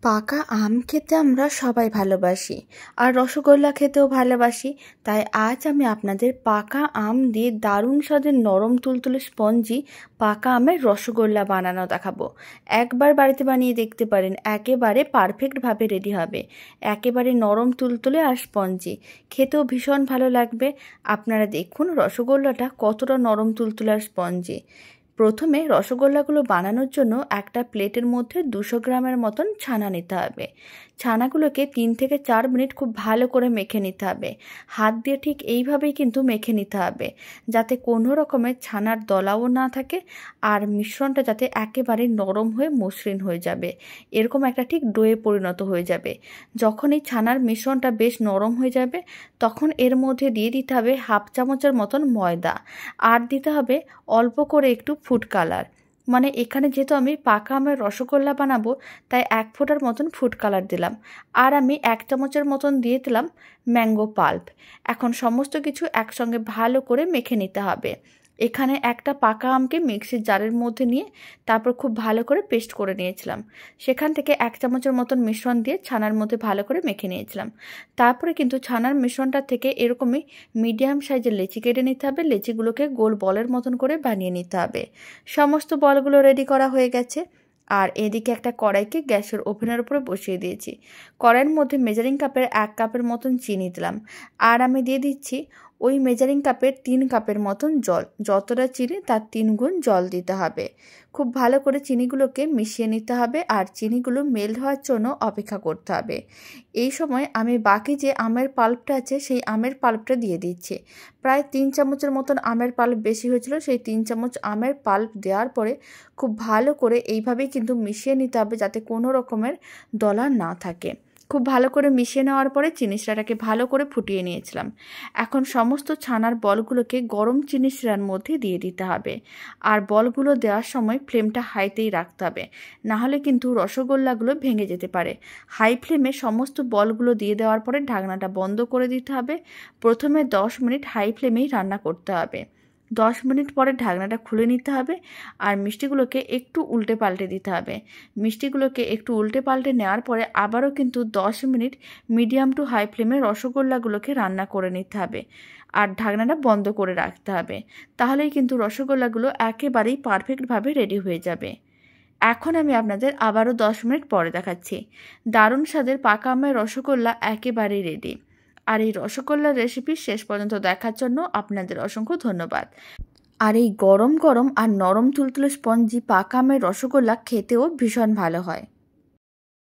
পাকা আম খেতে আমরা সবাই ভালোবাসি আর রসগোল্লা খেতেও ভালোবাসি। তাই আজ আমি আপনাদের পাকা আম দিয়ে দারুণ স্বাদের নরম তুলতুলে স্পঞ্জি পাকা আমের রসগোল্লা বানানো দেখাবো। একবার বাড়িতে বানিয়ে দেখতে পারেন, একেবারে পারফেক্টভাবে রেডি হবে। একেবারে নরম তুলতুলে আর স্পঞ্জি, খেতেও ভীষণ ভালো লাগবে। আপনারা দেখুন রসগোল্লাটা কতটা নরম তুলতুলে আর স্পঞ্জি। প্রথমে রসগোল্লাগুলো বানানোর জন্য একটা প্লেটের মধ্যে 200 গ্রামের মতন ছানা নিতে হবে। ছানাগুলোকে 3 থেকে 4 মিনিট খুব ভালো করে মেখে নিতে হবে। হাত দিয়ে ঠিক এইভাবেই কিন্তু মেখে নিতে হবে, যাতে কোনো রকমের ছানার দলাও না থাকে আর মিশ্রণটা যাতে একেবারে নরম হয়ে মসৃণ হয়ে যাবে, এরকম একটা ঠিক ডোয়ে পরিণত হয়ে যাবে। যখন এই ছানার মিশ্রণটা বেশ নরম হয়ে যাবে, তখন এর মধ্যে দিয়ে দিতে হবে হাফ চামচের মতন ময়দা, আর দিতে হবে অল্প করে একটু ফুড কালার। মানে এখানে যেহেতু আমি পাকা আমের রসগোল্লা বানাবো, তাই 1 ফোঁটার মতন ফুড কালার দিলাম। আর আমি 1 চামচের মতন দিয়ে দিলাম ম্যাঙ্গো পাল্প। এখন সমস্ত কিছু একসঙ্গে ভালো করে মেখে নিতে হবে। এখানে একটা পাকা আমকে মিক্সির জারের মধ্যে নিয়ে তারপর খুব ভালো করে পেস্ট করে নিয়েছিলাম। সেখান থেকে 1 চামচের মতন মিশ্রণ দিয়ে ছানার মধ্যে ভালো করে মেখে নিয়েছিলাম। তারপরে কিন্তু ছানার মিশ্রণটা থেকে এরকমই মিডিয়াম সাইজের লেচি কেটে নিতে হবে। লেচিগুলোকে গোল বলের মতন করে বানিয়ে নিতে হবে। সমস্ত বলগুলো রেডি করা হয়ে গেছে। আর এদিকে একটা কড়াইকে গ্যাসের ওভেনের উপরে বসিয়ে দিয়েছি। কড়াইয়ের মধ্যে মেজারিং কাপের 1 কাপের মতন চিনি দিলাম। আর আমি দিয়ে দিচ্ছি ওই মেজারিং কাপের 3 কাপের মতন জল। যতটা চিনি তার 3 গুণ জল দিতে হবে। খুব ভালো করে চিনিগুলোকে মিশিয়ে নিতে হবে আর চিনিগুলো মেল্ট হওয়ার জন্য অপেক্ষা করতে হবে। এই সময় আমি বাকি যে আমের পাল্পটা আছে সেই আমের পাল্পটা দিয়ে দিচ্ছি। প্রায় 3 চামচের মতন আমের পাল্প বেশি হয়েছিল, সেই 3 চামচ আমের পাল্প দেওয়ার পরে খুব ভালো করে এইভাবেই কিন্তু মিশিয়ে নিতে হবে, যাতে কোনো রকমের দলা না থাকে। খুব ভালো করে মিশিয়ে নেওয়ার পরে চিনি শিরাটাকে ভালো করে ফুটিয়ে নিয়েছিলাম। এখন সমস্ত ছানার বলগুলোকে গরম চিনি শিরার মধ্যে দিয়ে দিতে হবে। আর বলগুলো দেওয়ার সময় ফ্লেমটা হাইতেই রাখতে হবে, নাহলে কিন্তু রসগোল্লাগুলো ভেঙে যেতে পারে। হাই ফ্লেমে সমস্ত বলগুলো দিয়ে দেওয়ার পরে ঢাকনাটা বন্ধ করে দিতে হবে। প্রথমে 10 মিনিট হাই ফ্লেমেই রান্না করতে হবে। 10 মিনিট পরে ঢাকনাটা খুলে নিতে হবে আর মিষ্টিগুলোকে একটু উল্টে পাল্টে দিতে হবে। মিষ্টিগুলোকে একটু উল্টে পাল্টে নেওয়ার পরে আবারও কিন্তু 10 মিনিট মিডিয়াম টু হাই ফ্লেমে রসগোল্লাগুলোকে রান্না করে নিতে হবে আর ঢাকনাটা বন্ধ করে রাখতে হবে। তাহলেই কিন্তু রসগোল্লাগুলো একেবারেই পারফেক্টভাবে রেডি হয়ে যাবে। এখন আমি আপনাদের আবারও 10 মিনিট পরে দেখাচ্ছি। দারুণ স্বাদের পাকা আমের রসগোল্লা একেবারেই রেডি। আর এই রসগোল্লার রেসিপি শেষ পর্যন্ত দেখার জন্য আপনাদের অসংখ্য ধন্যবাদ। আর এই গরম গরম আর নরম তুলতুলে স্পঞ্জি পাকা আমের রসগোল্লা খেতেও ভীষণ ভালো হয়।